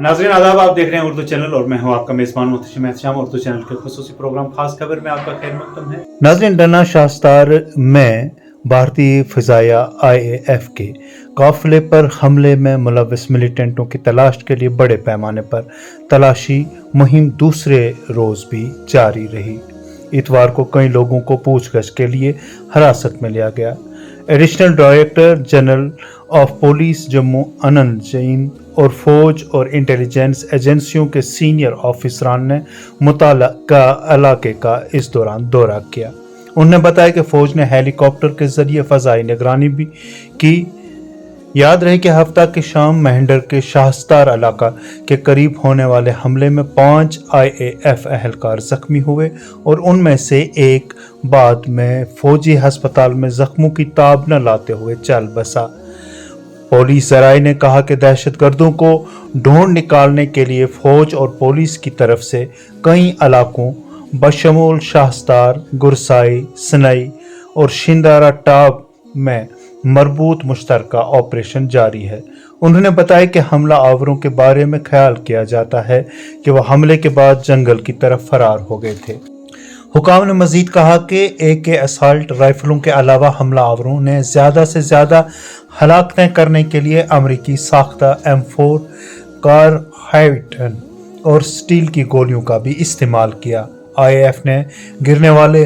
नाज़रीन आदाब, आप देख रहे हैं उर्दू चैनल और मैं हूं आपका मेज़बान मुहतशिम एहतशाम। उर्दू चैनल के खुसूसी प्रोग्राम खास खबर में आपका खैर मकदम है। नाज़रीन, डना शास्तार में भारतीय फ़िज़ाया IAF के काफ़िले पर हमले में मुलव्वस मिलिटेंटों की तलाश के लिए बड़े पैमाने पर तलाशी मुहिम दूसरे रोज़ भी जारी रही। इतवार को कई लोगों को पूछताछ के लिए हिरासत में लिया गया। Additional director general of police Jammu Anand Jain और फौज और इंटेलिजेंस एजेंसियों के सीनियर ऑफिसरान ने मुतल्लका इलाके का इस दौरान दौरा किया। उन्होंने बताया कि फौज ने हेलीकॉप्टर के जरिए फ़ज़ाई निगरानी भी की। याद रहे कि हफ्ता की शाम महेंद्र के शाहस्तार इलाका के करीब होने वाले हमले में 5 IAF एहलकार जख्मी हुए और उनमें से एक बाद में फौजी अस्पताल में जख्मों की ताब न लाते हुए चल बसा। पुलिस ज़राए ने कहा कि दहशतगर्दों को ढूंढ निकालने के लिए फौज और पुलिस की तरफ से कई इलाकों बशमूल शाहस्तार, गुरसाई, सनई और शिंदारा टाप में मरबूत मुश्तरका ऑपरेशन जारी है। उन्होंने बताया कि हमला आवरों के बारे में ख्याल किया जाता है कि वह हमले के बाद जंगल की तरफ फरार हो गए थे। हुकाम ने मजीद कहा कि AK असॉल्ट राइफलों के अलावा हमला आवरों ने ज़्यादा से ज़्यादा हलाकतें करने के लिए अमरीकी साख्ता M4 कारहाइटन और स्टील की गोलियों का भी इस्तेमाल किया। IAF ने गिरने वाले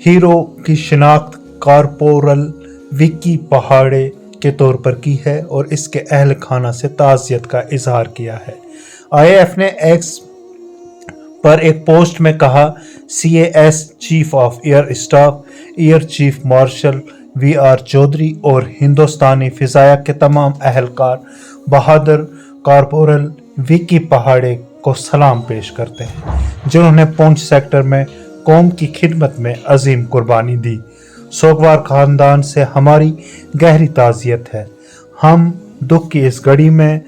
हीरो की शिनाख्त कॉर्पोरल विक्की पहाड़े के तौर पर की है और इसके अहल खाना से ताज़ियत का इजहार किया है। IAF ने X पर एक पोस्ट में कहा, CAS chief of air staff air chief marshal VR Chaudhary और हिंदुस्तानी फ़िज़ाया के तमाम अहलकार बहादुर कॉर्पोरल विक्की पहाड़े को सलाम पेश करते हैं, जिन्होंने पुंछ सेक्टर में कौम की खिदमत में अजीम कुर्बानी दी। सोगवार खानदान से हमारी गहरी ताज़ियत है। हम दुख की इस घड़ी में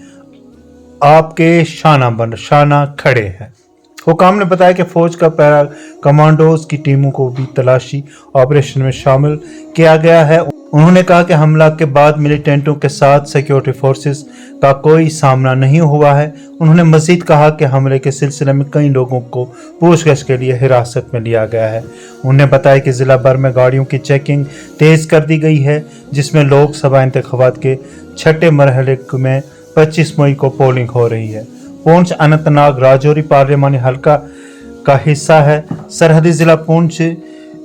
आपके शाना खड़े हैं। हुकाम ने बताया कि फौज का पैरा कमांडोज की टीमों को भी तलाशी ऑपरेशन में शामिल किया गया है। उन्होंने कहा कि हमला के बाद मिलिटेंटों के साथ सिक्योरिटी फोर्सेस का कोई सामना नहीं हुआ है। उन्होंने मजीद कहा कि हमले के सिलसिले में कई लोगों को पूछताछ के लिए हिरासत में लिया गया है। उन्होंने बताया कि ज़िला भर में गाड़ियों की चेकिंग तेज़ कर दी गई है, जिसमें लोकसभा इंतखाबात के छठे मरहले में 25 मई को पोलिंग हो रही है। पुंछ अनंतनाग राजौरी पार्लिमानी हल्का का हिस्सा है। सरहदी ज़िला पुंछ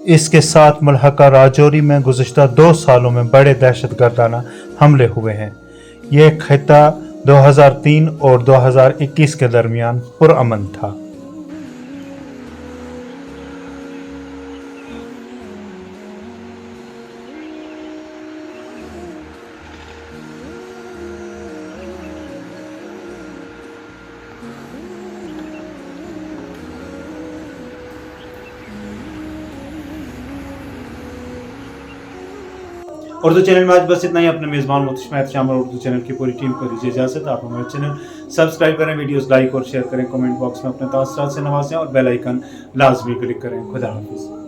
इसके साथ मुल्हका राजौरी में गुज़श्ता 2 सालों में बड़े दहशतगर्दाना हमले हुए हैं। यह खित्ता 2003 और 2021 के दरमियान पुरअमन था। उर्दू चैनल में आज बस इतना ही। अपने मेज़बान मुहतशिम एहतशाम और उर्दू चैनल की पूरी टीम को दीजिए इजाज़त। आप हमारे चैनल सब्सक्राइब करें, वीडियोस लाइक और शेयर करें, कमेंट बॉक्स में अपने तासरात से नवाजें और बेल आइकन लाजमी क्लिक करें। खुदा हाफिज़।